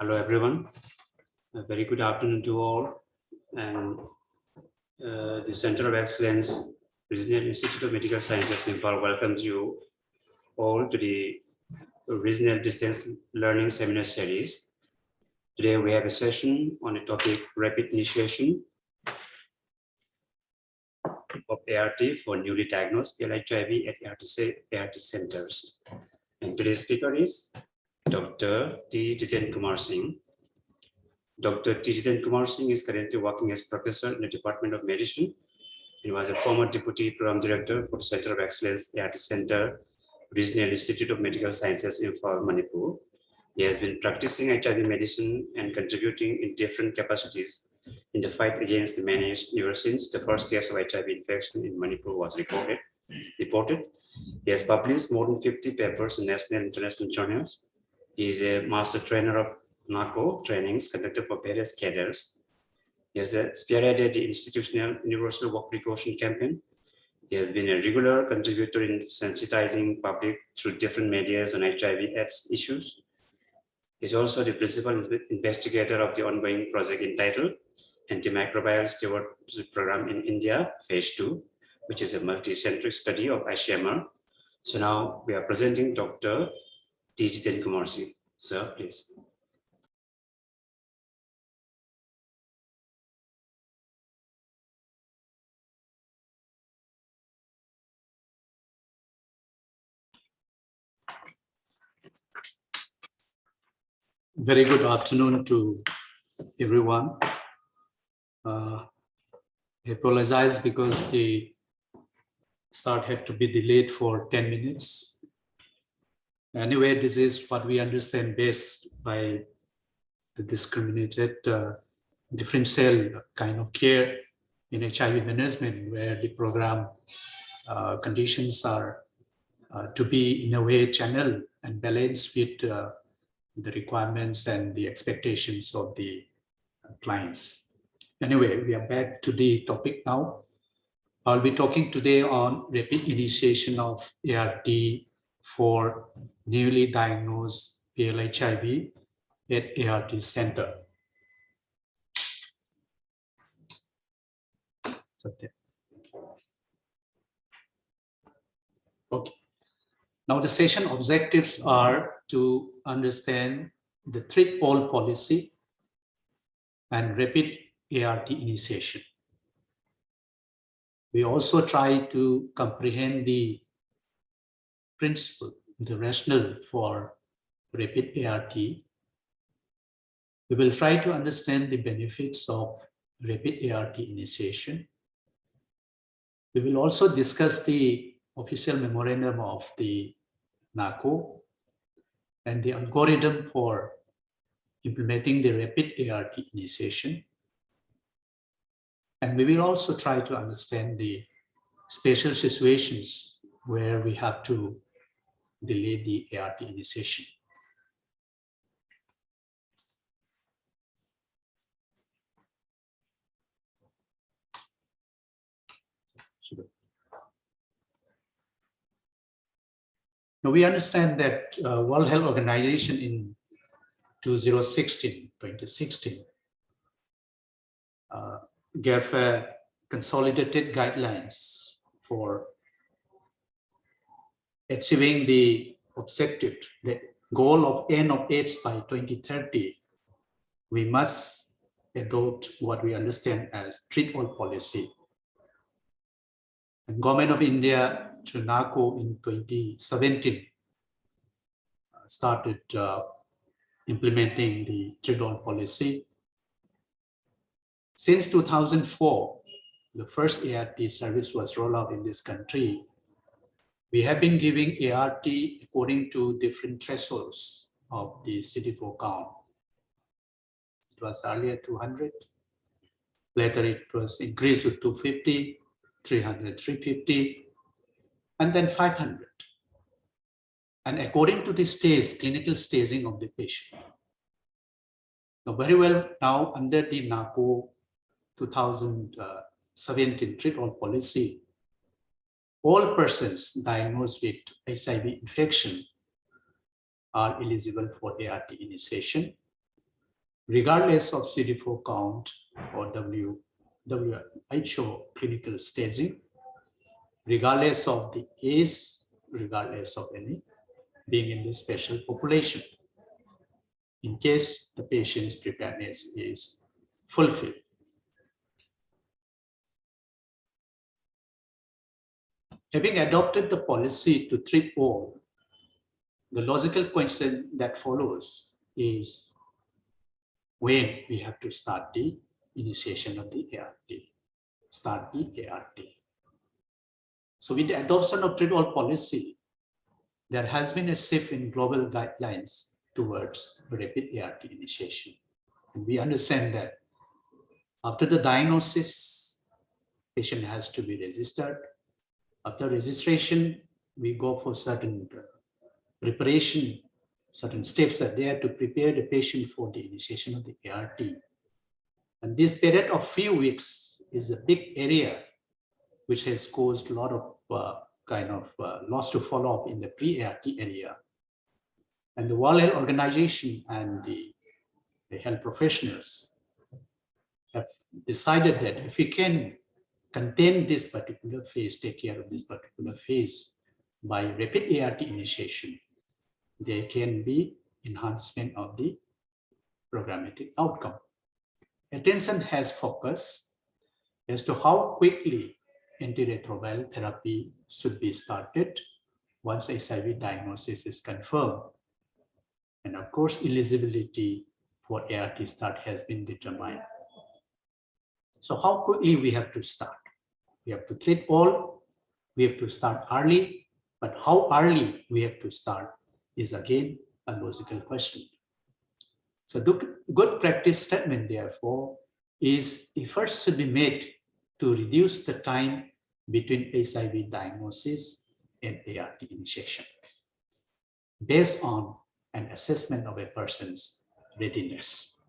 Hello, everyone. A very good afternoon to all. And the Center of Excellence, Regional Institute of Medical Sciences, Imphal welcomes you all to the Regional Distance Learning Seminar Series. Today, we have a session on the topic rapid initiation of ART for newly diagnosed PLHIV at ART centers. And today's speaker is Dr. Jeetenkumar Singh. Dr. Jeetenkumar Singh is currently working as professor in the Department of Medicine. He was a former deputy program director for the Center of Excellence ART Center, Regional Institute of Medical Sciences in Manipur. He has been practicing HIV medicine and contributing in different capacities in the fight against the managed ever since the first case of HIV infection in Manipur was reported. He has published more than 50 papers in national and international journals. He is a master trainer of narco trainings conducted for various cadres. He has spearheaded the institutional universal work precaution campaign. He has been a regular contributor in sensitizing public through different medias on HIV/AIDS issues. He is also the principal investigator of the ongoing project entitled Antimicrobial Stewardship Program in India, Phase 2, which is a multi-centric study of ICMR. So now we are presenting Dr. Jeetenkumar Singh. Sir, please. Very good afternoon to everyone. I apologize because the start had to be delayed for 10 minutes. Anyway, this is what we understand best by the discriminated differential kind of care in HIV management, where the program conditions are to be in a way channeled and balanced with the requirements and the expectations of the clients. Anyway, we are back to the topic now. I'll be talking today on rapid initiation of ART for newly diagnosed PLHIV at ART center. Okay. Now the session objectives are to understand the treat-all policy and rapid ART initiation. We also try to comprehend the principle, the rationale for rapid ART. We will try to understand the benefits of rapid ART initiation. We will also discuss the official memorandum of the NACO and the algorithm for implementing the rapid ART initiation. And we will also try to understand the special situations where we have to delay the ART initiation. Now we understand that World Health Organization in 2016 gave consolidated guidelines for achieving the objective, the goal of end of AIDS by 2030. We must adopt what we understand as treat-all policy. And Government of India through NACO in 2017 started implementing the treat-all policy. Since 2004, the first ART service was rolled out in this country. We have been giving ART according to different thresholds of the CD4 count. It was earlier 200. Later it was increased to 250, 300, 350, and then 500. And according to the stage, clinical staging of the patient. Now, very well, now under the NACO 2017 treat-all policy, all persons diagnosed with HIV infection are eligible for ART initiation. regardless of CD4 count or WHO clinical staging, regardless of the age, regardless of any being in this special population, in case the patient's preparedness is fulfilled. Having adopted the policy to treat all, the logical question that follows is when we have to start the initiation of the ART, start the ART. So with the adoption of treat all policy, there has been a shift in global guidelines towards rapid ART initiation. And we understand that after the diagnosis, patient has to be registered. After registration, we go for certain preparation, certain steps are there to prepare the patient for the initiation of the ART. And this period of few weeks is a big area which has caused a lot of loss to follow up in the pre-ART area. And the World Health Organization and the health professionals have decided that if we can contain this particular phase, take care of this particular phase by rapid ART initiation, there can be enhancement of the programmatic outcome. Attention has focused as to how quickly antiretroviral therapy should be started once HIV diagnosis is confirmed. And of course, eligibility for ART start has been determined. So how quickly we have to start? We have to treat all, we have to start early, but how early we have to start is again a logical question. So good practice statement, therefore, is efforts should be made to reduce the time between HIV diagnosis and ART initiation based on an assessment of a person's readiness.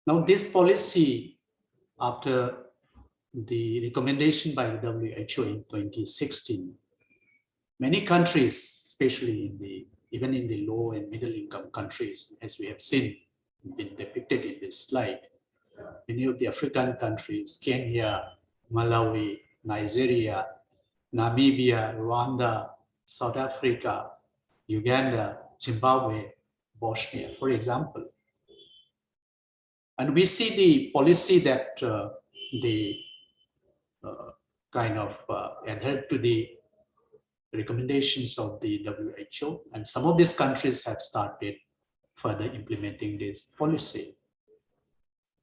Now, this policy, after the recommendation by the WHO in 2016, many countries, especially even in the low and middle income countries, as we have seen been depicted in this slide, many of the African countries, Kenya, Malawi, Nigeria, Namibia, Rwanda, South Africa, Uganda, Zimbabwe, Bosnia, for example. And we see the policy that they adhere to the recommendations of the WHO, and some of these countries have started further implementing this policy.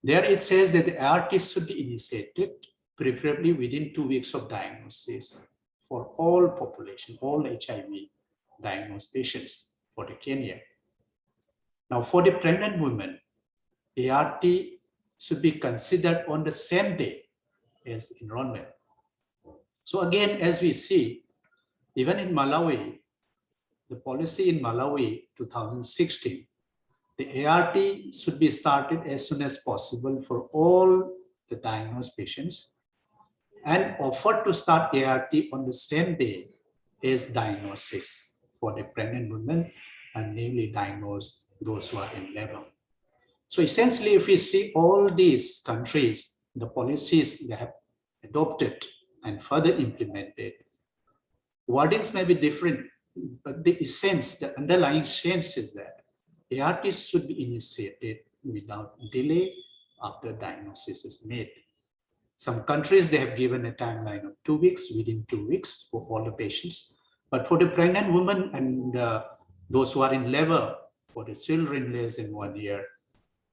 There it says that the ART should be initiated preferably within 2 weeks of diagnosis for all population, all HIV diagnosed patients for the Kenya. Now for the pregnant women, ART should be considered on the same day as enrollment. So again, as we see, even in Malawi, the policy in Malawi 2016, the ART should be started as soon as possible for all the diagnosed patients and offered to start ART on the same day as diagnosis for the pregnant women and newly diagnosed those who are in labor. So essentially, if we see all these countries, the policies they have adopted and further implemented, wordings may be different, but the essence, the underlying sense is that ARTs should be initiated without delay after diagnosis is made. Some countries, they have given a timeline of 2 weeks, within 2 weeks for all the patients. But for the pregnant women and those who are in labor, for the children less than 1 year,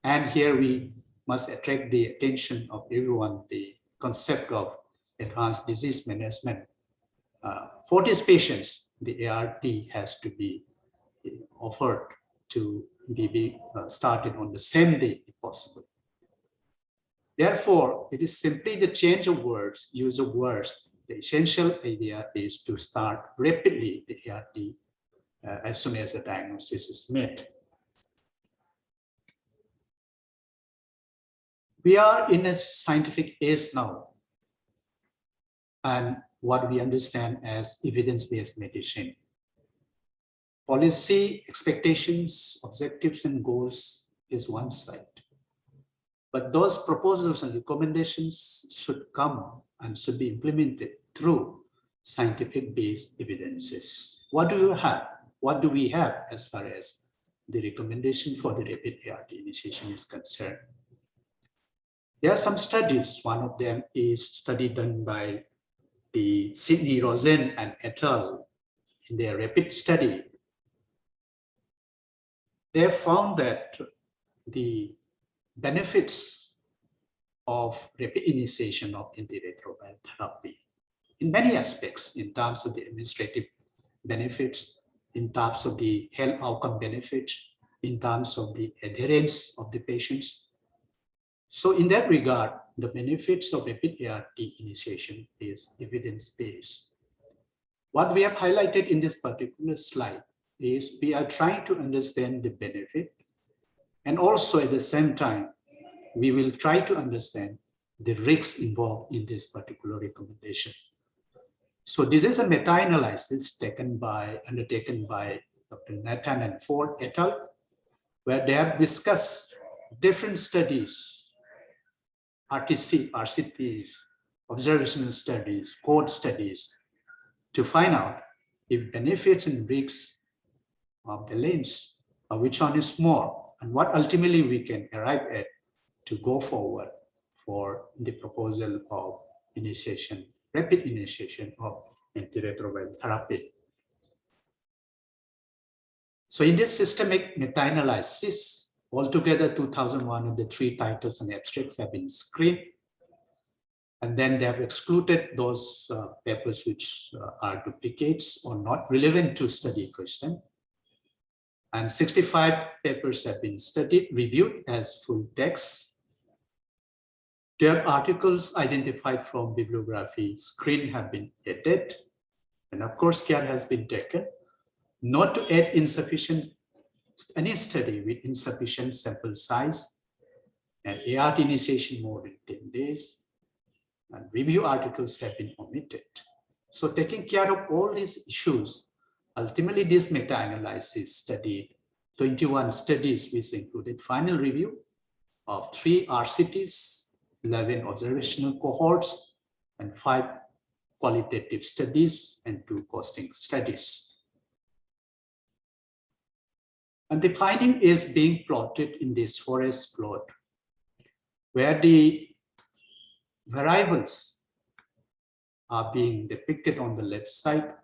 and here we must attract the attention of everyone, the concept of advanced disease management. For these patients, the ART has to be offered to be started on the same day if possible. Therefore, it is simply the change of words, use of words. The essential idea is to start rapidly the ART as soon as the diagnosis is made. We are in a scientific age now, and what we understand as evidence-based medicine. policy expectations, objectives, and goals is one side. But those proposals and recommendations should come and should be implemented through scientific-based evidences. What do you have? What do we have as far as the recommendation for the rapid ART initiation is concerned? There are some studies. One of them is study done by the Sidney Rosen and et al. In their rapid study. They found that the benefits of rapid initiation of antiretroviral therapy in many aspects, in terms of the administrative benefits, in terms of the health outcome benefits, in terms of the adherence of the patients. So in that regard, the benefits of rapid ART initiation is evidence-based. What we have highlighted in this particular slide is we are trying to understand the benefit, and also at the same time, we will try to understand the risks involved in this particular recommendation. So this is a meta-analysis undertaken by Dr. Nathan and Ford et al., where they have discussed different studies, RTC, RCTs, observational studies, cohort studies, to find out if benefits and risks of the LIMS, which one is more, and what ultimately we can arrive at to go forward for the proposal of initiation, rapid initiation of antiretroviral therapy. So in this systemic meta-analysis, altogether 2,103 titles and abstracts have been screened. And then they have excluded those papers which are duplicates or not relevant to study question. And 65 papers have been studied, reviewed as full text. 12 articles identified from bibliography screen have been added. And of course, care has been taken not to add any study with insufficient sample size and ART initiation more than 10 days. And review articles have been omitted. So taking care of all these issues, ultimately this meta-analysis studied 21 studies, which included final review of 3 RCTs, 11 observational cohorts, and 5 qualitative studies and 2 costing studies. And the finding is being plotted in this forest plot, where the variables are being depicted on the left side,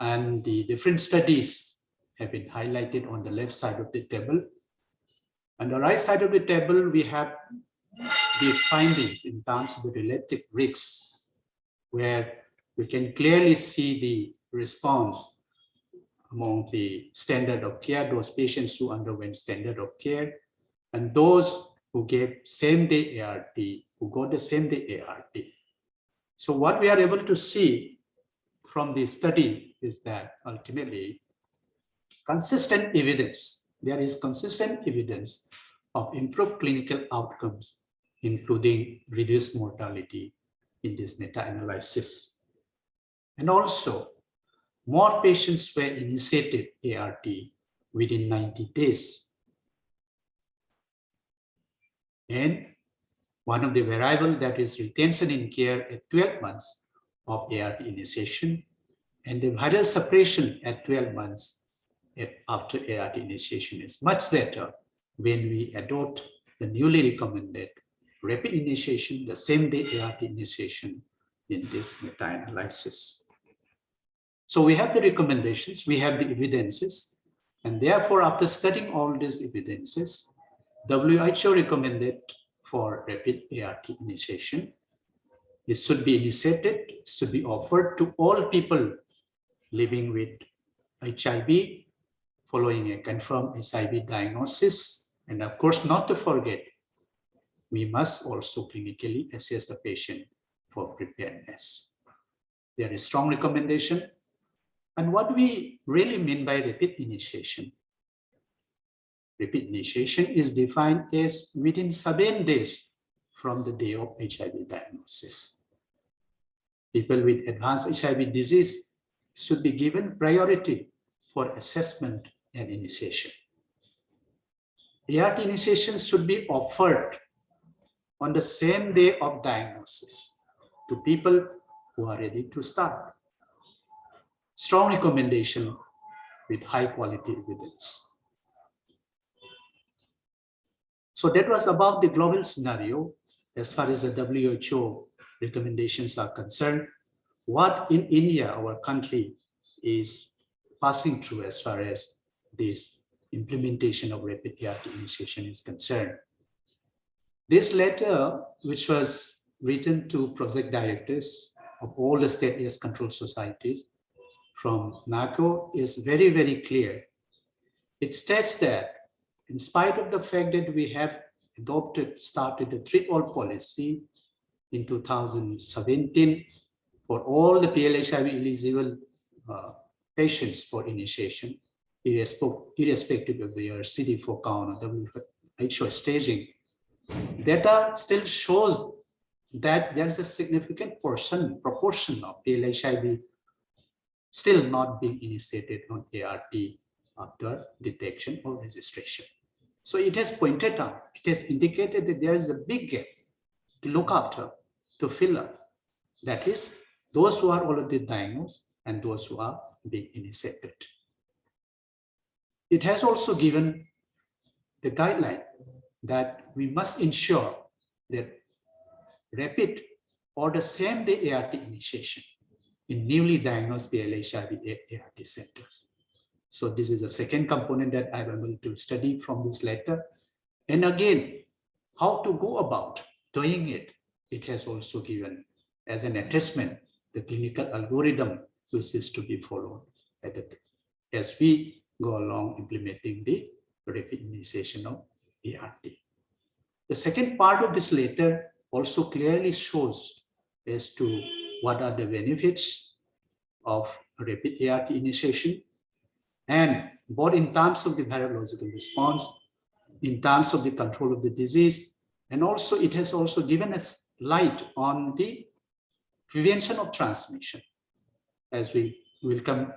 and the different studies have been highlighted on the left side of the table. On the right side of the table, we have the findings in terms of the relative risks, where we can clearly see the response among the standard of care, those patients who underwent standard of care, and those who gave same-day ART, who got the same-day ART. So what we are able to see from the study is that ultimately consistent evidence, there is consistent evidence of improved clinical outcomes, including reduced mortality in this meta-analysis. And also, more patients were initiated ART within 90 days. And one of the variables that is retention in care at 12 months of ART initiation, and the viral suppression at 12 months after ART initiation is much better when we adopt the newly recommended rapid initiation, the same-day ART initiation in this meta-analysis. So we have the recommendations, we have the evidences, and therefore after studying all these evidences, WHO recommended for rapid ART initiation. It should be initiated, it should be offered to all people living with HIV, following a confirmed HIV diagnosis. And of course, not to forget, we must also clinically assess the patient for preparedness. There is strong recommendation. And what we really mean by rapid initiation? Rapid initiation is defined as within 7 days from the day of HIV diagnosis. People with advanced HIV disease should be given priority for assessment and initiation. ART initiations should be offered on the same day of diagnosis to people who are ready to start. Strong recommendation with high quality evidence. So that was about the global scenario as far as the WHO recommendations are concerned. What in India, our country, is passing through as far as this implementation of rapid ART initiation is concerned. This letter, which was written to project directors of all the state AS control societies from NACO, is very, very clear. It states that in spite of the fact that we have started the triple policy in 2017 for all the PLHIV eligible patients for initiation, irrespective of their CD4 count or WHO staging, data still shows that there is a significant proportion of PLHIV still not being initiated on ART after detection or registration. So it has pointed out, it has indicated that there is a big gap to look after, to fill up. That is, those who are already diagnosed and those who are being initiated. It has also given the guideline that we must ensure that rapid or the same day ART initiation in newly diagnosed PLHIV ART centers. So this is the second component that I'm able to study from this letter. And again, how to go about doing it, it has also given as an attachment the clinical algorithm which is to be followed as we go along implementing the rapid initiation of ART. The second part of this letter also clearly shows as to what are the benefits of rapid ART initiation, and both in terms of the virological response, in terms of the control of the disease, and also it has also given us light on the prevention of transmission. As we will come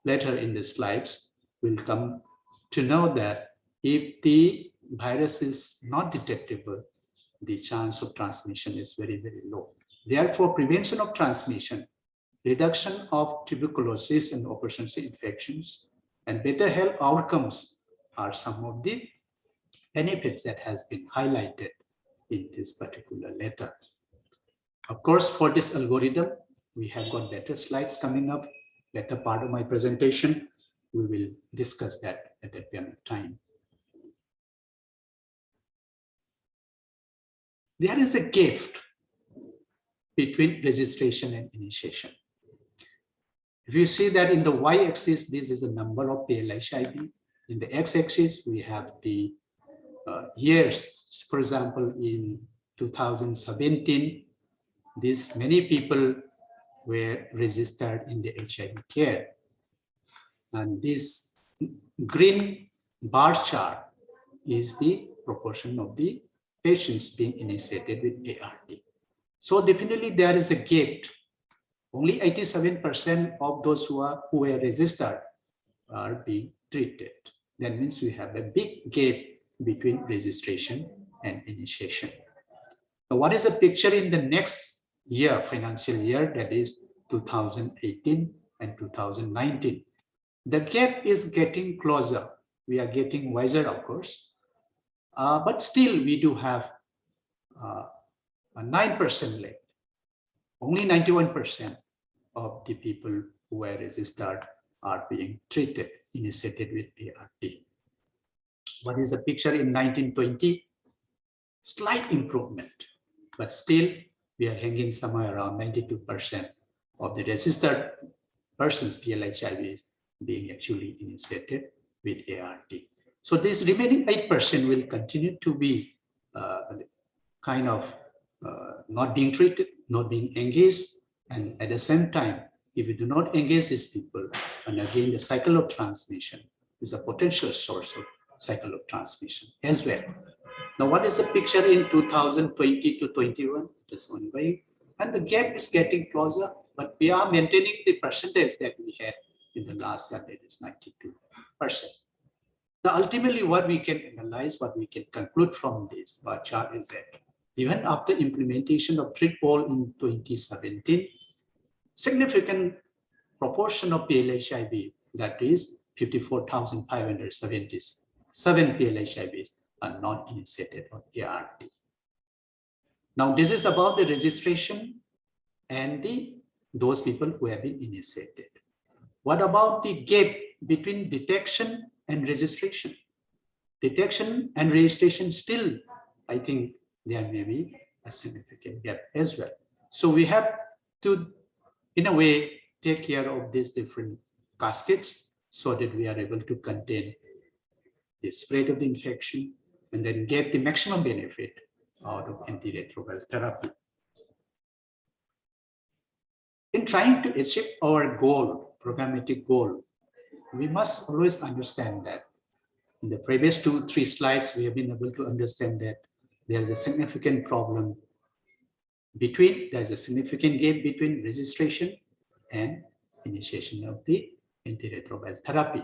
later in the slides, we'll come to know that if the virus is not detectable, the chance of transmission is very, very low. Therefore, prevention of transmission, reduction of tuberculosis and opportunity infections, and better health outcomes are some of the benefits that has been highlighted in this particular letter. Of course, for this algorithm, we have got better slides coming up, better part of my presentation. We will discuss that at that point of time. There is a gift between registration and initiation. If you see that in the y-axis, this is a number of PLHIV. In the x-axis, we have the years. For example, in 2017, this many people were registered in the HIV care. And this green bar chart is the proportion of the patients being initiated with ART. So definitely there is a gap. Only 87% of those who were registered are being treated. That means we have a big gap between registration and initiation. Now, what is the picture in the next year, financial year, that is 2018 and 2019? The gap is getting closer. We are getting wiser, of course, but still we do have a 9% left. Only 91% of the people who were registered are being treated, initiated with ART. What is the picture in 1920? Slight improvement, but still we are hanging somewhere around 92% of the registered persons PLHIV being actually initiated with ART. So this remaining 8% will continue to be kind of not being treated, not being engaged, and at the same time, if we do not engage these people, and again the cycle of transmission is a potential source of cycle of transmission as well. Now, what is the picture in 2020 to 21? That's one way, and the gap is getting closer, but we are maintaining the percentage that we had in the last year, that is 92%. Now, ultimately, what we can analyze, what we can conclude from this bar chart is that even after implementation of treat-all in 2017, significant proportion of PLHIV, that is 54,577 PLHIVs, are not initiated on ART. Now, this is about the registration and those people who have been initiated. What about the gap between detection and registration? Detection and registration still, I think there may be a significant gap as well. So we have to, in a way, take care of these different caskets so that we are able to contain the spread of the infection and then get the maximum benefit out of antiretroviral therapy. In trying to achieve our goal, programmatic goal, we must always understand that in the previous 2-3 slides, we have been able to understand that there is a significant problem there's a significant gap between registration and initiation of the antiretroviral therapy.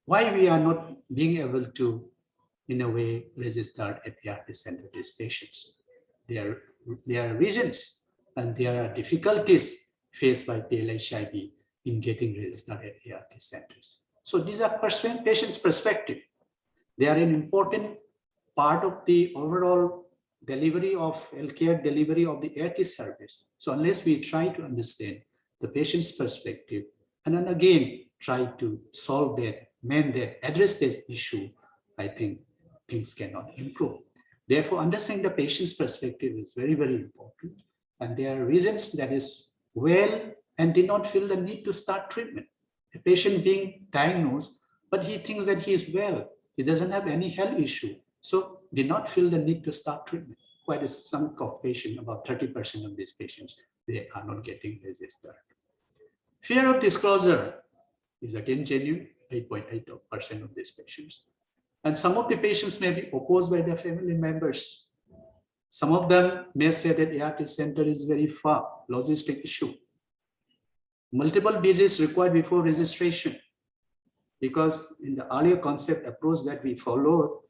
Why we are not being able to, in a way, register at the ART center these patients? There are reasons and there are difficulties faced by PLHIV in getting registered at the ART centers. So these are patients' perspective. They are an important part of the overall delivery of healthcare delivery of the ART service. So unless we try to understand the patient's perspective and then again try to solve that, mend that, address this issue, I think things cannot improve. Therefore, understanding the patient's perspective is very, very important. And there are reasons that is well and did not feel the need to start treatment. A patient being diagnosed, but he thinks that he is well. He doesn't have any health issue. So did not feel the need to start treatment. Quite a chunk of patients, about 30% of these patients, they are not getting registered. Fear of disclosure is again genuine, 8.8% of these patients. And some of the patients may be opposed by their family members. Some of them may say that ART center is very far, logistic issue. Multiple visits required before registration, because in the earlier concept approach that we followed,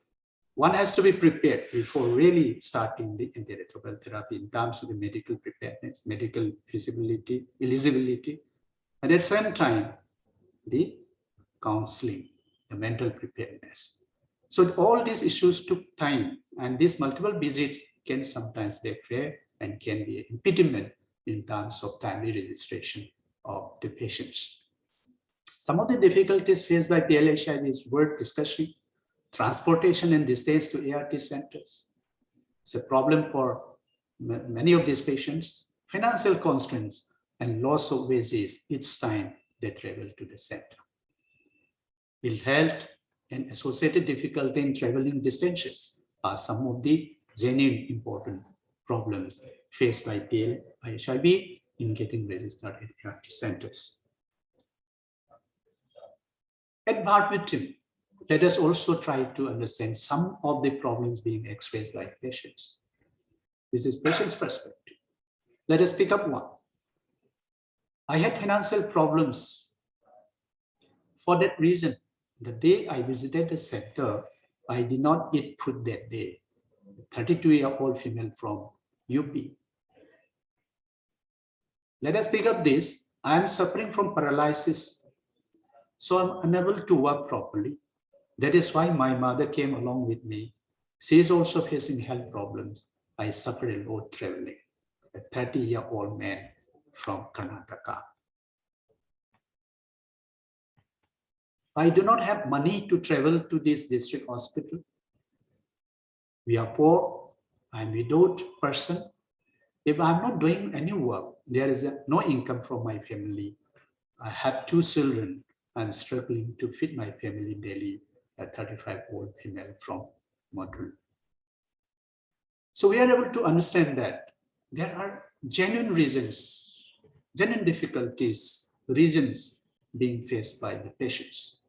one has to be prepared before really starting the antiretroviral therapy in terms of the medical preparedness, medical feasibility, eligibility, and at the same time, the counseling, the mental preparedness. So all these issues took time, and this multiple visit can sometimes backfire and can be an impediment in terms of timely registration of the patients. Some of the difficulties faced by PLHIV is worth discussing. Transportation and distance to ART centers. It's a problem for many of these patients. Financial constraints and loss of wages each time they travel to the center. Ill health and associated difficulty in traveling distances are some of the genuine important problems faced by PLHIV in getting registered at ART centers. At verbatim, let us also try to understand some of the problems being expressed by patients. This is patient's perspective. Let us pick up one. I had financial problems. For that reason, the day I visited the center, I did not eat food that day. 32-year-old female from UP. Let us pick up this. I am suffering from paralysis, so I'm unable to walk properly. That is why my mother came along with me. She is also facing health problems. I suffer a lot traveling. A 30-year-old man from Karnataka. I do not have money to travel to this district hospital. We are poor. I'm a widowed person. If I'm not doing any work, there is no income from my family. I have 2 children. I'm struggling to feed my family daily. A 35-year-old female from Madhur. So we are able to understand that there are genuine reasons, genuine difficulties, reasons being faced by the patients.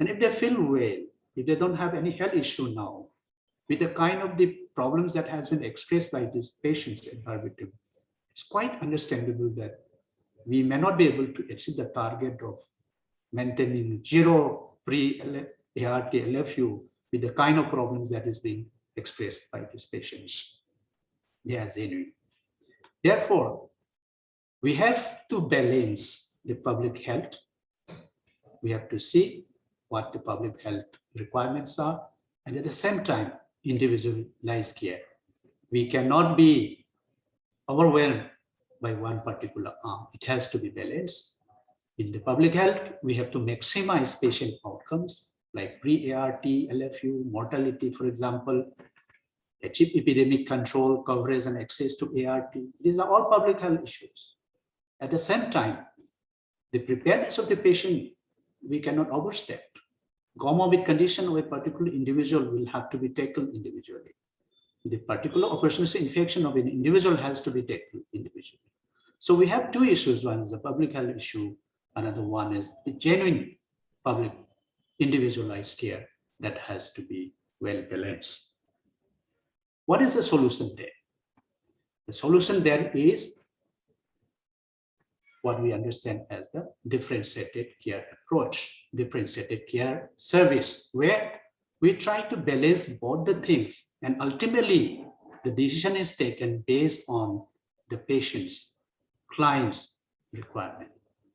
And if they feel well, if they don't have any health issue now, with the kind of the problems that has been expressed by these patients in verbatim, it's quite understandable that we may not be able to achieve the target of maintaining zero pre-ART LFU with the kind of problems that is being expressed by these patients. They are genuine. Therefore, we have to balance the public health. We have to see what the public health requirements are, and at the same time, individualized care. We cannot be overwhelmed by one particular arm. It has to be balanced. In the public health, we have to maximize patient outcomes like pre-ART, LFU, mortality, for example, achieve epidemic control, coverage, and access to ART. These are all public health issues. At the same time, the preparedness of the patient, we cannot overstep. Comorbid condition of a particular individual will have to be tackled individually. The particular opportunistic infection of an individual has to be tackled individually. So we have two issues. One is the public health issue. Another one is the genuine public individualized care that has to be well balanced. What is the solution there? The solution there is what we understand as the differentiated care approach, differentiated care service, where we try to balance both the things, and ultimately the decision is taken based on the patient's, client's requirement.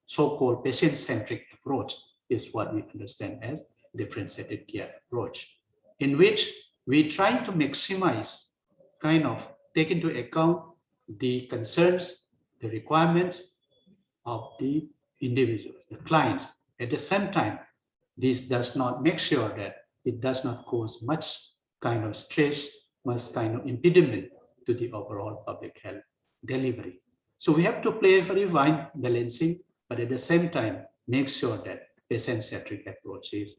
So-called patient-centric approach is what we understand as differentiated care approach, in which we try to maximize, kind of take into account the concerns, the requirements of the individuals, the clients. At the same time, this does not make sure that it does not cause much kind of stress, much kind of impediment to the overall public health delivery. So we have to play a very fine balancing, but at the same time, make sure that patient-centric approach is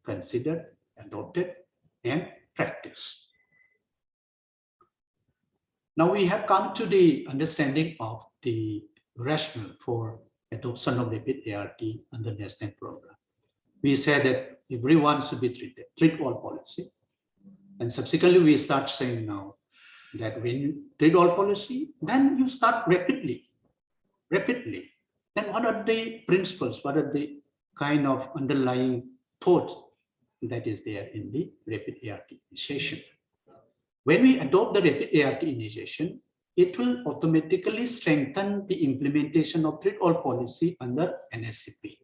considered, adopted, and practiced. Now we have come to the understanding of the rationale for adoption of rapid ART under the national program. We said that everyone should be treated, treat all policy. And subsequently, we start saying now that when you treat all policy, then you start rapidly. Then what are the principles? What are the kind of underlying thoughts that is there in the rapid ART initiation? When we adopt the rapid ART initiation, it will automatically strengthen the implementation of treat all policy under NSCP.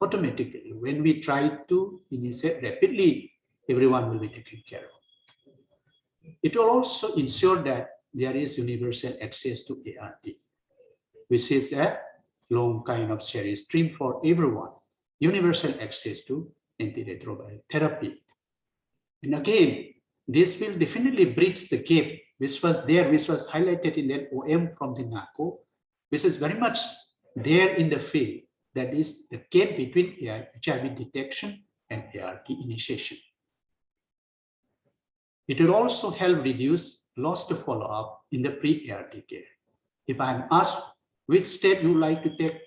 Automatically, when we try to initiate rapidly, everyone will be taken care of. It will also ensure that there is universal access to ART, which is a long kind of series stream for everyone. Universal access to antiretroviral therapy. And again, this will definitely bridge the gap which was there, which was highlighted in that OM from the NACO, which is very much there in the field. That is the gap between HIV detection and ART initiation. It will also help reduce loss to follow-up in the pre-ART care. If I'm asked which step you like to take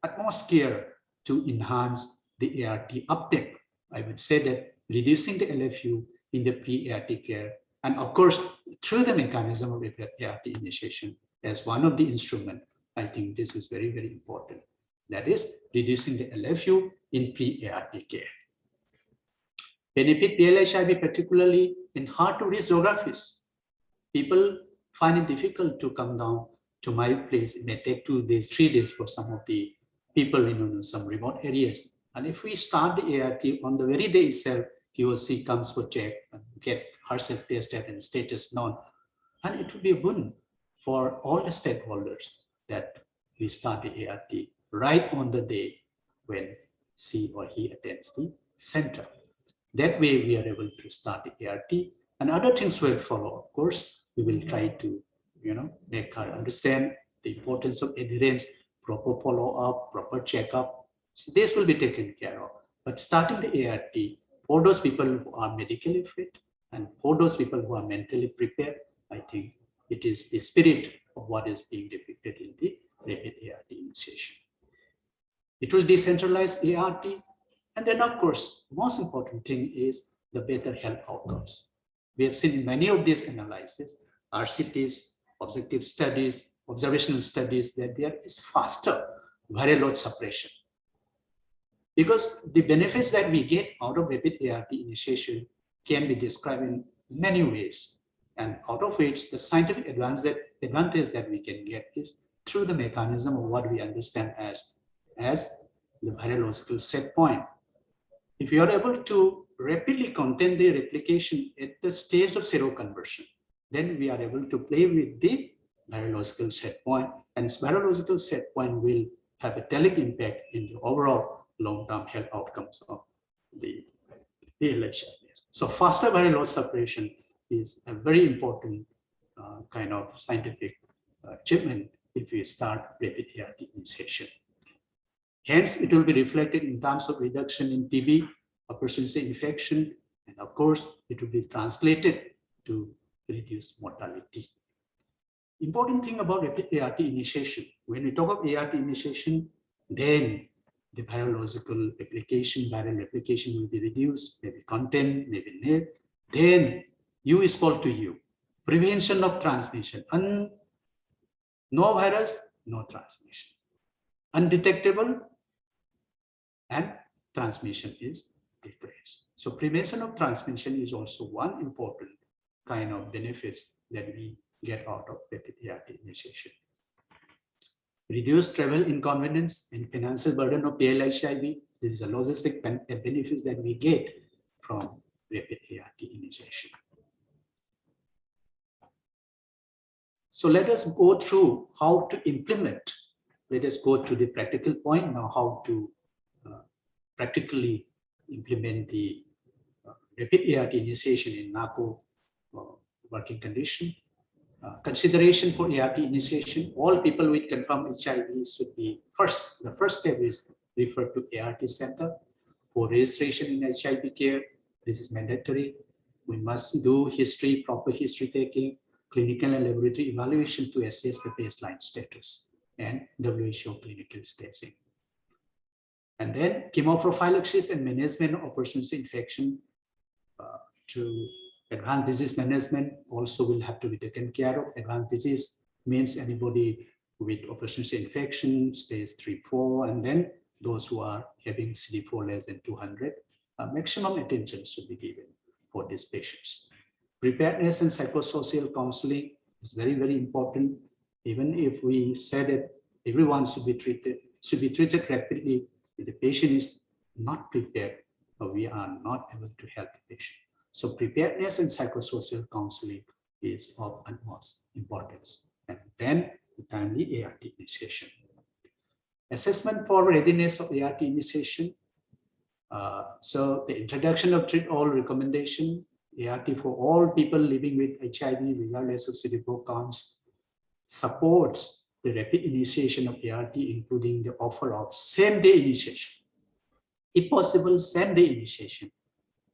utmost care to enhance the ART uptake, I would say that reducing the LFU in the pre-ART care, and of course, through the mechanism of ART initiation as one of the instruments, I think this is very, very important. That is reducing the LFU in pre-ART care. Benefit PLHIV particularly in hard-to-reach geographies. People find it difficult to come down to my place. It may take 2 days, 3 days for some of the people in some remote areas. And if we start the ART on the very day itself, he or she comes for check and get herself tested and status known. And it will be a boon for all the stakeholders that we start the ART right on the day when she or he attends the center. That way we are able to start the ART, and other things will follow. Of course, we will try to make her understand the importance of adherence, proper follow-up, proper checkup. So this will be taken care of. But starting the ART, for those people who are medically fit and for those people who are mentally prepared, I think it is the spirit of what is being depicted in the rapid ART initiation. It will decentralize ART. And then, of course, the most important thing is the better health outcomes. We have seen in many of these analyses, RCTs, objective studies, observational studies, that there is faster viral load suppression. Because the benefits that we get out of rapid ART initiation can be described in many ways. And out of which the scientific advantage that we can get is through the mechanism of what we understand as the virological set point. If you are able to rapidly contain the replication at the stage of seroconversion, then we are able to play with the virological set point, and virological set point will have a telling impact in the overall long-term health outcomes of the PLHIV. So faster viral load suppression is a very important kind of scientific achievement if we start rapid ART initiation. Hence, it will be reflected in terms of reduction in TB, opportunistic infection, and of course, it will be translated to reduce mortality. Important thing about rapid ART initiation, when we talk of ART initiation, then the virological replication, viral replication will be reduced, maybe contained, maybe nil. Then U is called to U. Prevention of transmission. No virus, no transmission. Undetectable, and transmission is decreased. So prevention of transmission is also one important kind of benefits that we get out of rapid ART initiation. Reduced travel inconvenience and financial burden of PLHIV. This is a logistic benefits that we get from rapid ART initiation. So let us go through how to implement. Let us go to the practical point now, how to practically implement the rapid ART initiation in NACO working condition. Consideration for ART initiation, all people with confirmed HIV should be the first step is referred to ART center for registration in HIV care. This is mandatory. We must do history, proper history taking, clinical and laboratory evaluation to assess the baseline status and WHO clinical staging. And then chemoprophylaxis and management of opportunistic infection to advanced disease management also will have to be taken care of. Advanced disease means anybody with opportunistic infection, stage 3, 4, and then those who are having CD4 less than 200, maximum attention should be given for these patients. Preparedness and psychosocial counseling is very, very important. Even if we said that everyone should be treated rapidly, if the patient is not prepared, we are not able to help the patient. So preparedness and psychosocial counseling is of utmost importance. And then timely ART initiation. Assessment for readiness of ART initiation. So the introduction of treat all recommendation, ART for all people living with HIV regardless of CD4 counts, supports the rapid initiation of ART, including the offer of same-day initiation. If possible, same-day initiation,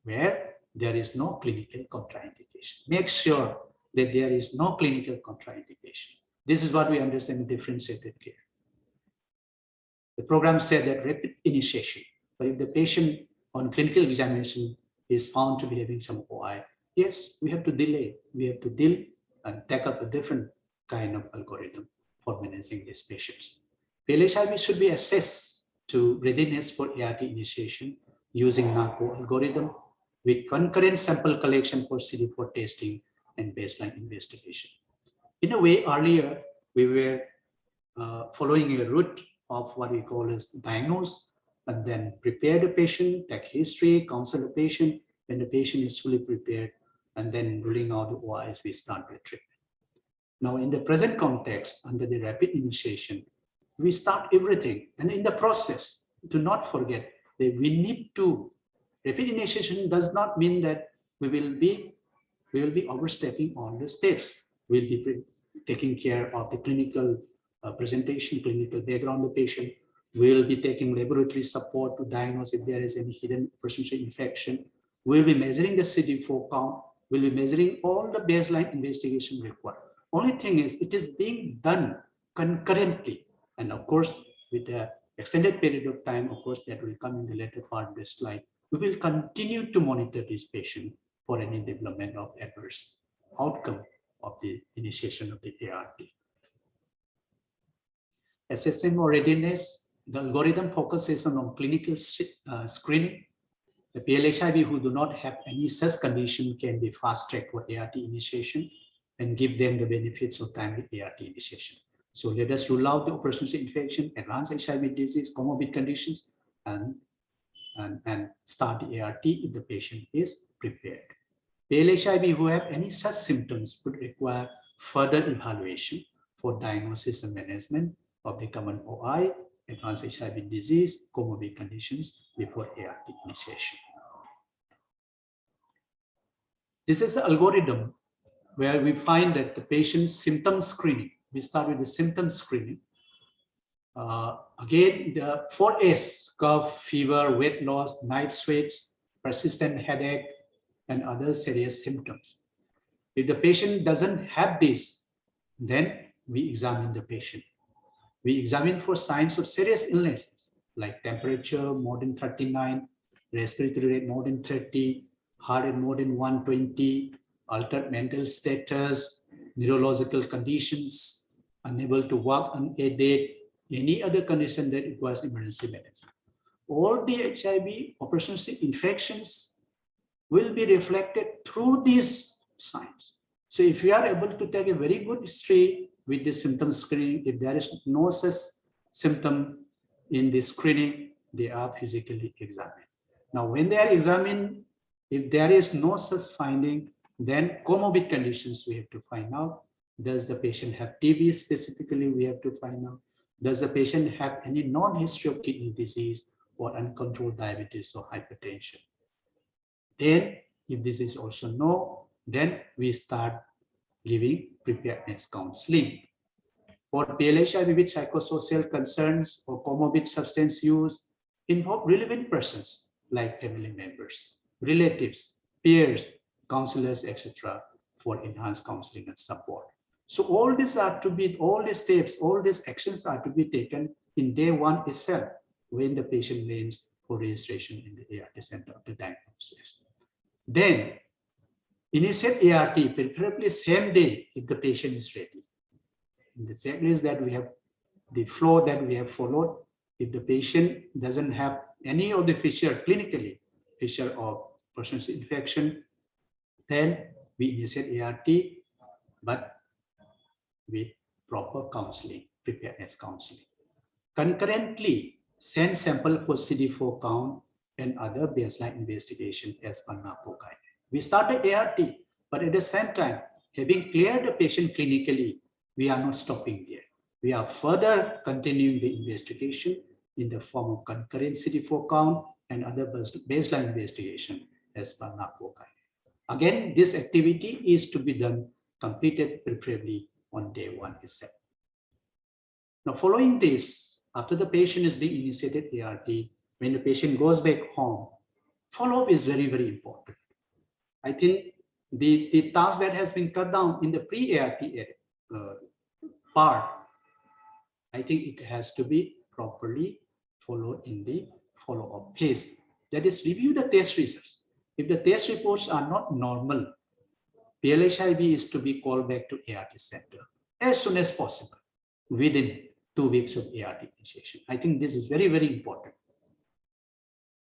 where there is no clinical contraindication. Make sure that there is no clinical contraindication. This is what we understand in differentiated care. The program said that rapid initiation, but if the patient on clinical examination is found to be having some OI, yes, we have to delay. We have to deal and take up a different kind of algorithm for managing these patients. PLHIV should be assessed to readiness for ART initiation using NACO algorithm with concurrent sample collection for CD4 testing and baseline investigation. In a way, earlier, we were following a route of what we call as diagnose, and then prepare the patient, take history, counsel the patient. When the patient is fully prepared, and then ruling out the OIs, we start the treatment. Now, in the present context, under the rapid initiation, we start everything. And in the process, do not forget that we need to. Rapid initiation does not mean that we will be overstepping all the steps. We'll be taking care of the clinical presentation, clinical background of the patient. We'll be taking laboratory support to diagnose if there is any hidden persistent infection. We'll be measuring the CD4 count. We'll be measuring all the baseline investigation required. Only thing is, it is being done concurrently. And of course, with the extended period of time, of course, that will come in the later part of the slide. We will continue to monitor this patient for any development of adverse outcome of the initiation of the ART. Assessment for readiness, The algorithm focuses on clinical screening. The PLHIV who do not have any such condition can be fast-tracked for ART initiation and give them the benefits of timely ART initiation. So let us rule out the opportunistic infection, advanced HIV disease, comorbid conditions, and start the ART if the patient is prepared. PLHIV who have any such symptoms would require further evaluation for diagnosis and management of the common OI, advanced HIV disease, comorbid conditions before ART initiation. This is the algorithm where we find that the patient's symptom screening. We start with the symptom screening. Again, the 4S, cough, fever, weight loss, night sweats, persistent headache, and other serious symptoms. If the patient doesn't have this, then we examine the patient. We examine for signs of serious illnesses like temperature more than 39, respiratory rate more than 30, heart rate more than 120, altered mental status, neurological conditions, unable to walk unaided, any other condition that requires emergency medicine. All the HIV opportunistic infections will be reflected through these signs. So if you are able to take a very good history with the symptom screening, if there is no such symptom in the screening, they are physically examined. Now, when they are examined, if there is no such finding, then comorbid conditions we have to find out. Does the patient have TB specifically? We have to find out. Does the patient have any non-history of kidney disease or uncontrolled diabetes or hypertension? Then, if this is also no, then we start giving preparedness counseling. For PLHIV with psychosocial concerns or comorbid substance use, involve relevant persons like family members, relatives, peers, counselors, etc. for enhanced counseling and support. So all these are to be, all these steps, all these actions are to be taken in day one itself when the patient lands for registration in the ART center of the diagnosis. Then initiate ART, preferably same day if the patient is ready. In the checklist that we have, the flow that we have followed, if the patient doesn't have any of the feature clinically, feature of opportunistic infection, then we initiate ART, but with proper counseling, preparedness counseling. Concurrently, send sample for CD4 count and other baseline investigation as per NAPO guideline. We started ART, but at the same time, having cleared the patient clinically, we are not stopping there. We are further continuing the investigation in the form of concurrent CD4 count and other baseline investigation as per NAPO guideline. Again, this activity is to be done, completed preferably on day one itself. Now, following this, after the patient is being initiated ART, when the patient goes back home, follow-up is very, very important. I think the task that has been cut down in the pre-ART part, I think it has to be properly followed in the follow-up phase. That is, review the test results. If the test reports are not normal, PLHIV is to be called back to ART center as soon as possible within 2 weeks of ART initiation. I think this is very, very important.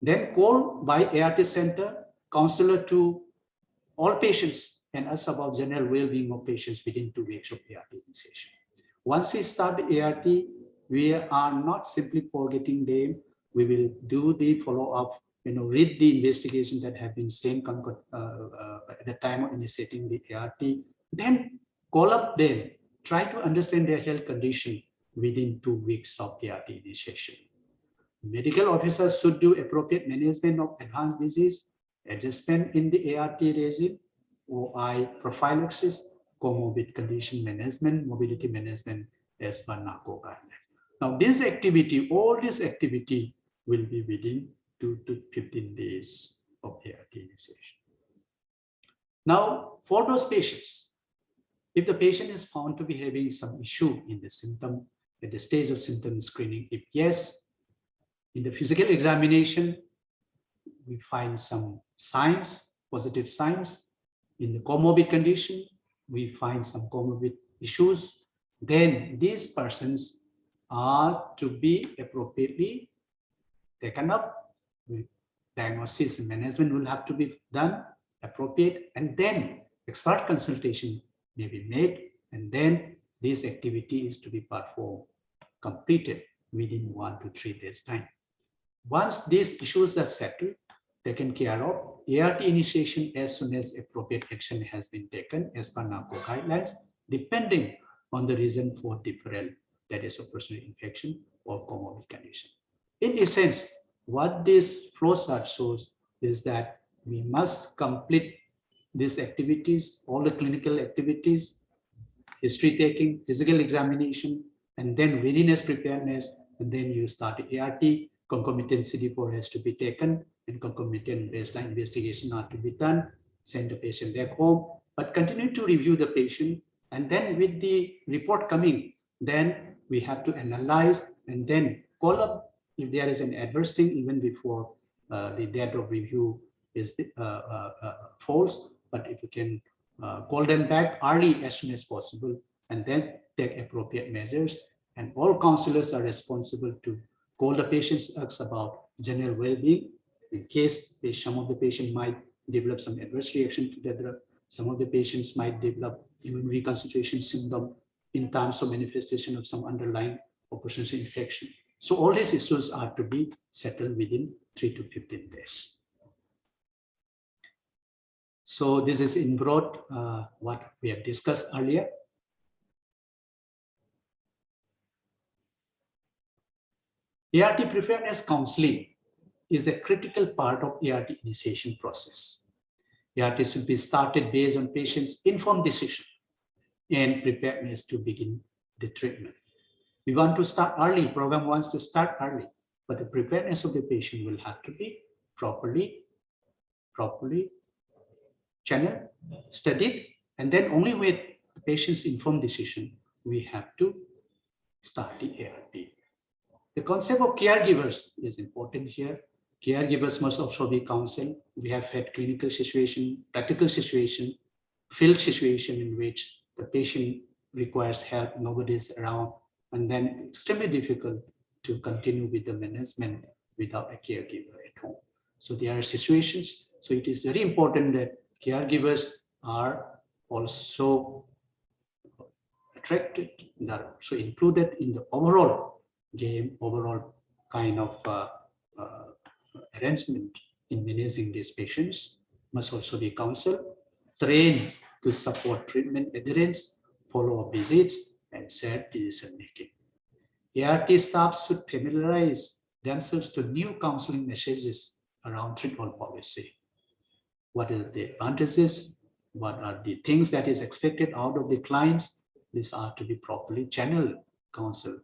Then call by ART center counselor to all patients and ask about general well-being of patients within 2 weeks of ART initiation. Once we start the ART, we are not simply forgetting them. We will do the follow-up, read the investigation that have been sent at the time of initiating the ART, then call up them, try to understand their health condition within 2 weeks of ART initiation. Medical officers should do appropriate management of advanced disease, adjustment in the ART regime, OI prophylaxis, comorbid condition management, mobility management as per NAPO guideline. Now, this activity, all this activity will be within 2 to 15 days of ART initiation. Now, for those patients, if the patient is found to be having some issue in the symptom, at the stage of symptom screening, if yes, in the physical examination, we find some signs, positive signs. In the comorbid condition, we find some comorbid issues. Then these persons are to be appropriately taken up. Diagnosis and management will have to be done appropriate, and then expert consultation may be made, and then this activity is to be performed, completed within 1 to 3 days time. Once these issues are settled, taken care of, ART initiation as soon as appropriate action has been taken as per NACO guidelines, depending on the reason for deferral, that is operational infection or comorbid condition. In essence, what this flow chart shows is that we must complete these activities, all the clinical activities, history taking, physical examination, and then readiness preparedness, and then you start ART, concomitant CD4 has to be taken, and concomitant baseline investigation are to be done, send the patient back home, but continue to review the patient, and then with the report coming, then we have to analyze and then call up if there is an adverse thing even before the date of review is false, but if you can call them back early as soon as possible and then take appropriate measures. And all counselors are responsible to call the patients about general well-being in case some of the patient might develop some adverse reaction to the drug. Some of the patients might develop immune reconstitution syndrome in terms of manifestation of some underlying opportunistic infection. So all these issues are to be settled within 3 to 15 days. So this is in broad what we have discussed earlier. ART preparedness counseling is a critical part of ART initiation process. ART should be started based on patient's informed decision and preparedness to begin the treatment. We want to start early, program wants to start early, but the preparedness of the patient will have to be properly channeled, studied, and then only with the patient's informed decision, we have to start the ART. The concept of caregivers is important here. Caregivers must also be counseled. We have had clinical situation, practical situation, field situation in which the patient requires help, nobody is around, and then extremely difficult to continue with the management without a caregiver at home. So there are situations. So it is very important that caregivers are also attracted, that are also included in the overall game, overall kind of arrangement in managing these patients. Must also be counseled, trained to support treatment adherence, follow-up visits, and shared decision making. ART staff should familiarize themselves to new counseling messages around treatment policy. What are the advantages? What are the things that is expected out of the clients? These are to be properly channeled counsel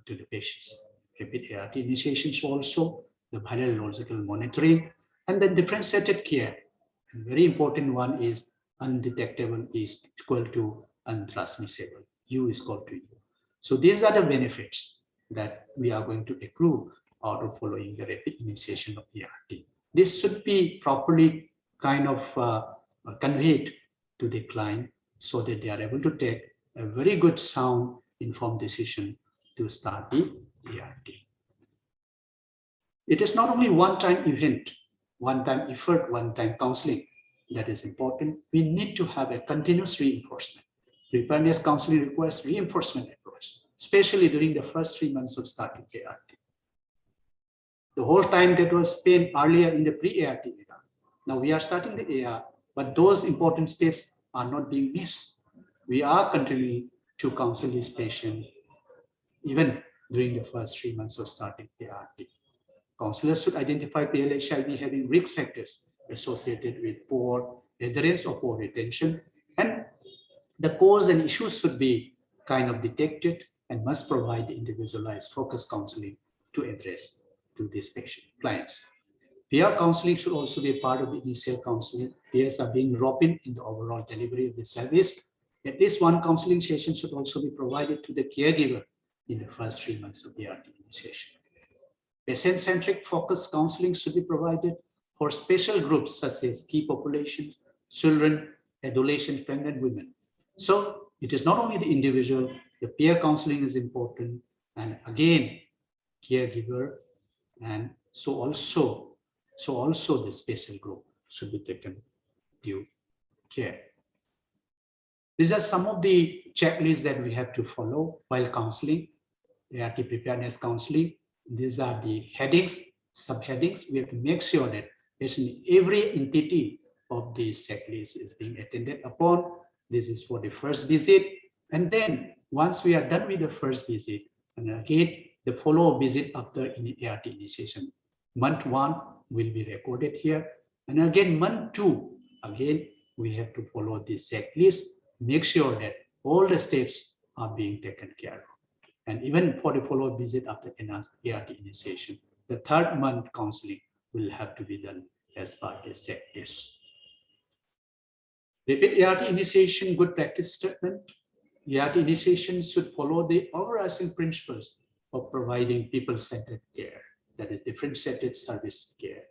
to the patients. Repeat ART initiations also, the virological monitoring, and then differentiated care. And very important one is undetectable is equal to untransmissible. U is equal to U. So these are the benefits that we are going to accrue out of following the rapid initiation of ART. This should be properly kind of conveyed to the client so that they are able to take a very good, sound, informed decision to start the ART. It is not only one-time event, one-time effort, one-time counseling that is important. We need to have a continuous reinforcement. Preparedness counseling requires reinforcement approach, especially during the first 3 months of starting ART. The whole time that was spent earlier in the pre-ART era. Now we are starting the AR, but those important steps are not being missed. We are continuing to counsel this patient even during the first 3 months of starting ART. Counselors should identify PLHIV having risk factors associated with poor adherence or poor retention, and the cause and issues should be kind of detected and must provide individualized focused counseling to address to these patient clients. Peer counseling should also be a part of the initial counseling. Peers are being roped in the overall delivery of the service. At least one counseling session should also be provided to the caregiver in the first 3 months of the ART initiation. Patient-centric focused counseling should be provided for special groups such as key populations, children, adolescents, pregnant women. So it is not only the individual, the peer counseling is important, And again, caregiver, and so also the special group should be taken due care. These are some of the checklists that we have to follow while counseling, ART preparedness counseling. These are the headings, subheadings. We have to make sure that every entity of the checklist is being attended upon. This is for the first visit. And then once we are done with the first visit, and again, the follow-up visit after ART initiation. Month 1 will be recorded here. And again, month 2, again, we have to follow this checklist, make sure that all the steps are being taken care of. And even for the follow-up visit after enhanced ART initiation, the 3rd month counseling will have to be done as part of the checklist. Rapid ART initiation good practice statement. ART initiation should follow the overarching principles of providing people-centered care, that is differentiated service care.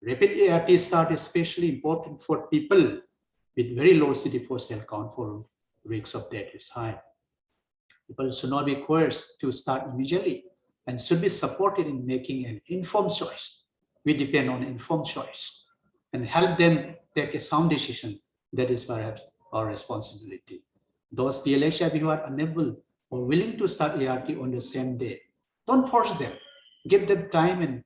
Rapid ART start is especially important for people with very low CD4 cell count, for risks of death is high. People should not be coerced to start immediately and should be supported in making an informed choice. We depend on informed choice and help them take a sound decision. That is perhaps our responsibility. Those PLHIV who are unable or willing to start ART on the same day, don't force them. Give them time and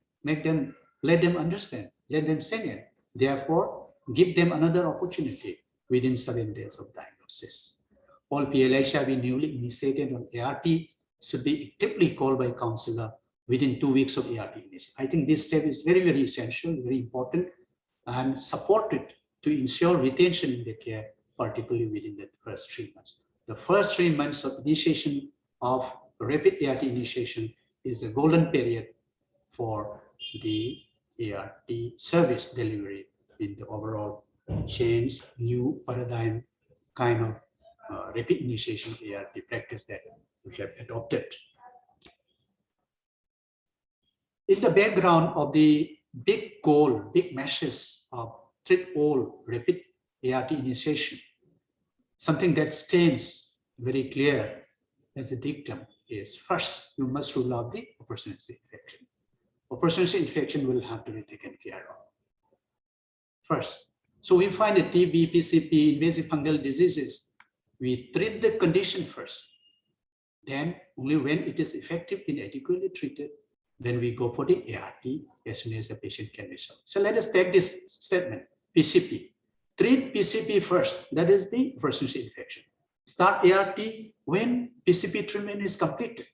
let them understand, let them sing it. Therefore, give them another opportunity within 7 days of diagnosis. All PLHIV newly initiated on ART should be actively called by counselor within 2 weeks of ART initiation. I think this step is very, very essential, very important, and supported to ensure retention in the care, particularly within the first 3 months. The first 3 months of initiation of rapid ART initiation is a golden period for the ART service delivery in the overall change, new paradigm kind of rapid initiation ART practice that we have adopted. In the background of the big goal, big message of treat all rapid ART initiation, something that stands very clear as a dictum is, first, you must rule out the opportunistic infection. Opportunistic infection will have to be taken care of first. So we find that TB, PCP, invasive fungal diseases, we treat the condition first. Then only when it is effective and adequately treated, then we go for the ART as soon as the patient can be solved. So let us take this statement, PCP. Treat PCP first, that is the opportunistic infection. Start ART when PCP treatment is completed.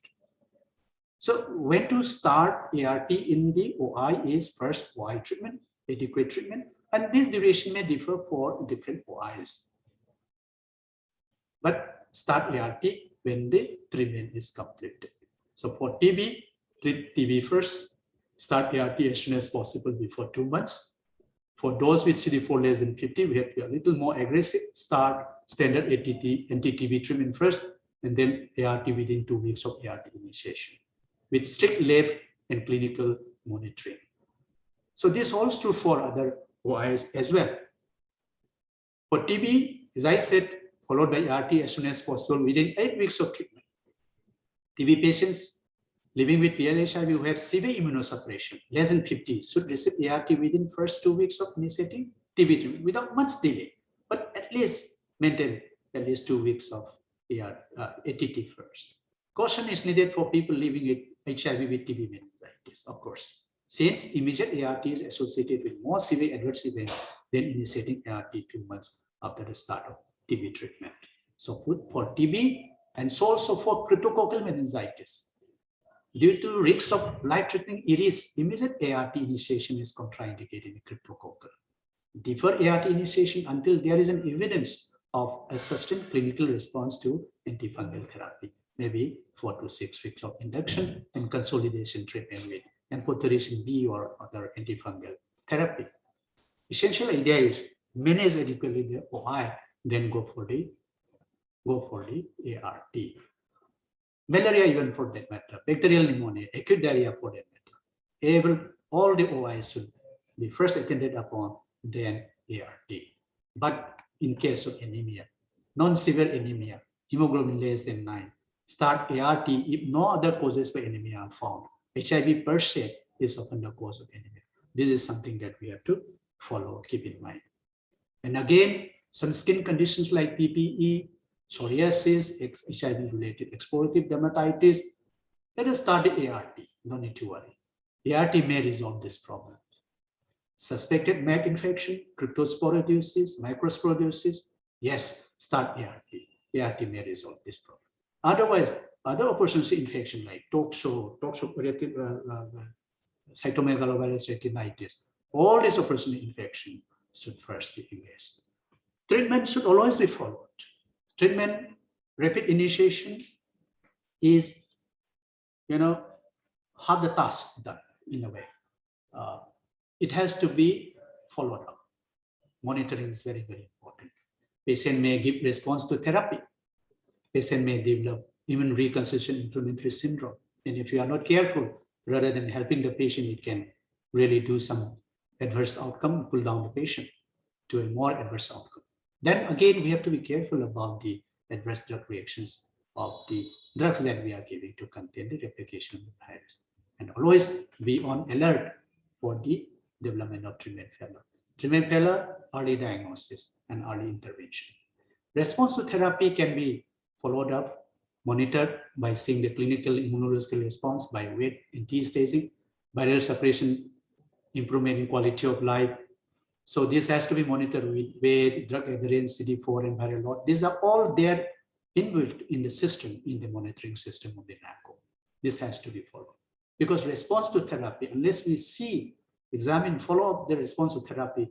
So when to start ART in the OI is first OI treatment, adequate treatment, and this duration may differ for different OIs. But start ART when the treatment is completed. So for TB, treat TB first, start ART as soon as possible before 2 months. For those with CD4 less than 50, we have to be a little more aggressive, start standard anti-TB treatment first, and then ART within 2 weeks of ART initiation, with strict lab and clinical monitoring. So this holds true for other OIs as well. For TB, as I said, followed by ART as soon as possible within 8 weeks of treatment. TB patients living with PLHIV who have severe immunosuppression, less than 50, should receive ART within first 2 weeks of initiating TB treatment without much delay, but at least maintain at least 2 weeks of ATT first. Caution is needed for people living with HIV with TB meningitis, of course, since immediate ART is associated with more severe adverse events than initiating ART 2 months after the start of TB treatment. So for TB and so also for cryptococcal meningitis, due to risks of life-threatening ERIs, immediate ART initiation is contraindicated in cryptococcal. Defer ART initiation until there is an evidence of a sustained clinical response to antifungal therapy, maybe 4 to 6 weeks of induction and consolidation treatment with amphotericin B or other antifungal therapy. Essential idea is manage adequately the OI, then go for the ART. Malaria, even for that matter, bacterial pneumonia, acute diarrhea for that matter. All the OIs should be first attended upon, then ART. But in case of anemia, non-severe anemia, hemoglobin less than 9, start ART if no other causes for anemia are found. HIV per se is often the cause of anemia. This is something that we have to follow, keep in mind. And again, some skin conditions like PPE, psoriasis, HIV-related explorative dermatitis, let us start the ART, no need to worry. ART may resolve this problem. Suspected MAC infection, cryptosporidiosis, microsporidiosis, yes, start ART. ART may resolve this problem. Otherwise, other opportunity infection like cytomegalovirus retinitis, all these opportunity infection should first be engaged. Treatment should always be followed. Treatment, rapid initiation is, half the task done in a way. It has to be followed up. Monitoring is very, very important. Patient may give response to therapy. Patient may develop immune reconstitution inflammatory syndrome. And if you are not careful, rather than helping the patient, it can really do some adverse outcome, pull down the patient to a more adverse outcome. Then again, we have to be careful about the adverse drug reactions of the drugs that we are giving to contain the replication of the virus. And always be on alert for the development of treatment failure. Treatment failure, early diagnosis and early intervention. Response to therapy can be followed up, monitored by seeing the clinical immunological response by weight and T-staging, viral suppression, improvement in quality of life. So this has to be monitored with weight, drug adherence, CD4, and viral load. These are all there inbuilt in the system, in the monitoring system of the NACO. This has to be followed. Because response to therapy, unless we see, examine, follow up the response to therapy,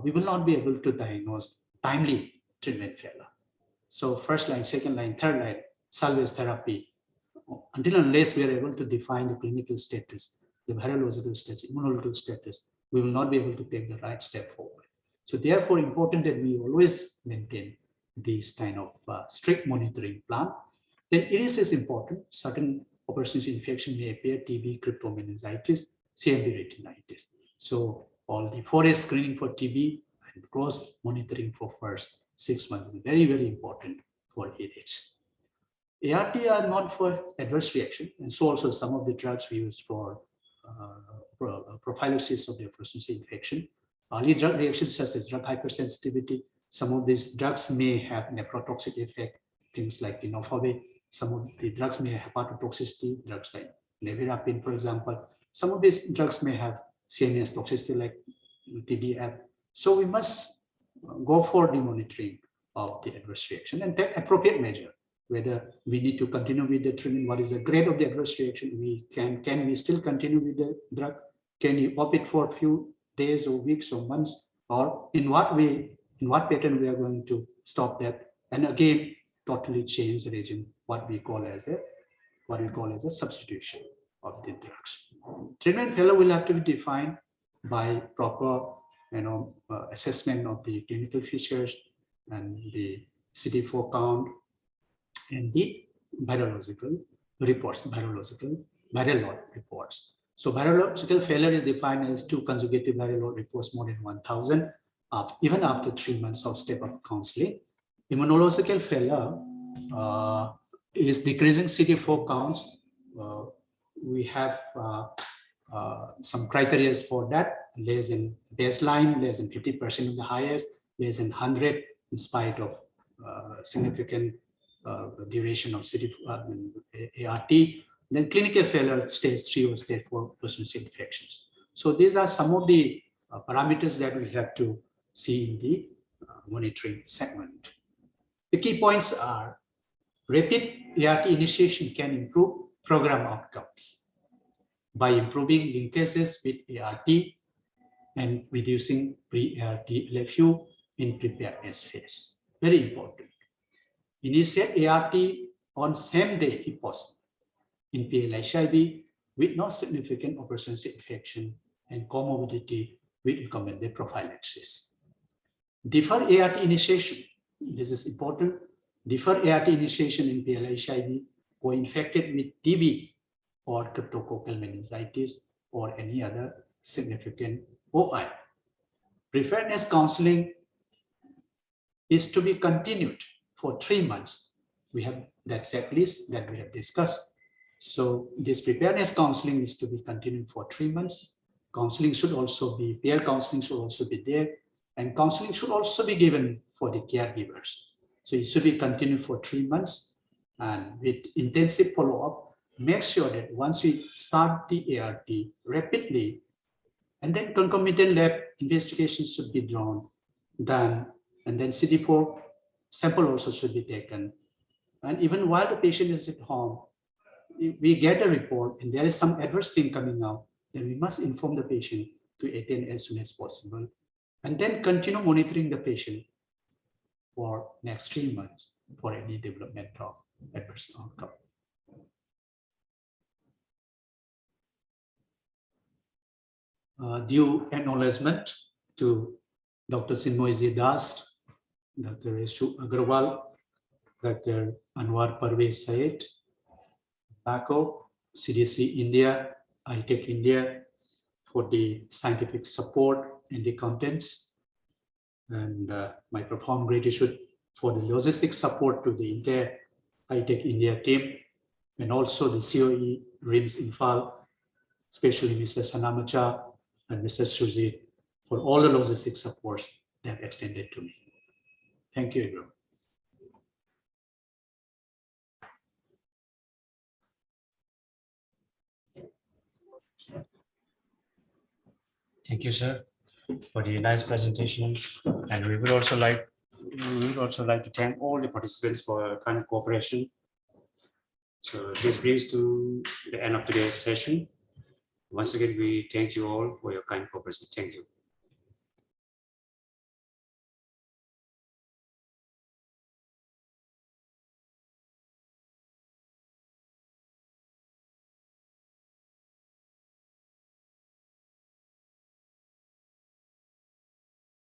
we will not be able to diagnose timely treatment failure. So first line, second line, third line, salvage therapy, until unless we are able to define the clinical status, the virological status, immunological status, we will not be able to take the right step forward. So therefore, important that we always maintain this kind of strict monitoring plan. Then ERIS is important. Certain opportunity infection may appear, TB, cryptomeningitis, CMV retinitis. So all the forest screening for TB and close monitoring for first 6 months is very, very important for ERIS. ART are not for adverse reaction, and so also some of the drugs we use for prophylaxis of the opportunity infection. Early drug reactions such as drug hypersensitivity. Some of these drugs may have nephrotoxic effect, things like tenofovir. Some of the drugs may have hepatotoxicity, drugs like nevirapine, for example. Some of these drugs may have CNS toxicity like TDF. So we must go for the monitoring of the adverse reaction and take appropriate measure. Whether we need to continue with the treatment, what is the grade of the adverse reaction, can we still continue with the drug? Can you opt it for a few days or weeks or months, or in what way, in what pattern we are going to stop that? And again, totally change the regime, what we call as a substitution of the drugs. Treatment failure will have to be defined by proper assessment of the clinical features and the CD4 count and the virological reports, viral load reports. So virological failure is defined as 2 consecutive viral load reports more than 1,000, even after 3 months of step-up counseling. Immunological failure is decreasing CD4 counts. We have some criteria for that: less than baseline, less than 50% of the highest, less than 100 in spite of significant duration of ART. Then clinical failure stage 3 or stage 4 opportunity infections. So these are some of the parameters that we have to see in the monitoring segment. The key points are: rapid ART initiation can improve program outcomes by improving linkages with ART and reducing pre-ART LFU in preparedness phase. Very important. Initiate ART on same day if possible in PLHIV with no significant opportunity infection and comorbidity with recommended prophylaxis. Defer ART initiation. This is important. Defer ART initiation in PLHIV co-infected with TB or cryptococcal meningitis or any other significant OI. Preparedness counseling is to be continued for 3 months we have that checklist that we have discussed. So this preparedness counseling is to be continued for 3 months. Counseling should also be, peer counseling should also be there. And counseling should also be given for the caregivers. So it should be continued for 3 months, and with intensive follow-up, make sure that once we start the ART rapidly, and then concomitant lab investigations should be done, and then CD4 sample also should be taken. And even while the patient is at home, if we get a report and there is some adverse thing coming out, then we must inform the patient to attend as soon as possible, and then continue monitoring the patient for next 3 months for any development of adverse outcome. Due acknowledgement to Dr. Sinmoyji Das, Dr. Reshu Agarwal, Dr. Anwar Parvez Syed, BACO, CDC India, ITech India for the scientific support and the contents, and my profound gratitude for the logistic support to the entire ITech India team, and also the COE RIMS Infal, especially Mr. Sanamacha and Mr. Sujit, for all the logistic supports they have extended to me. Thank you, everyone. Thank you, sir, for the nice presentation. And we would also like to thank all the participants for kind of cooperation. So this brings to the end of today's session. Once again, we thank you all for your kind cooperation. Thank you.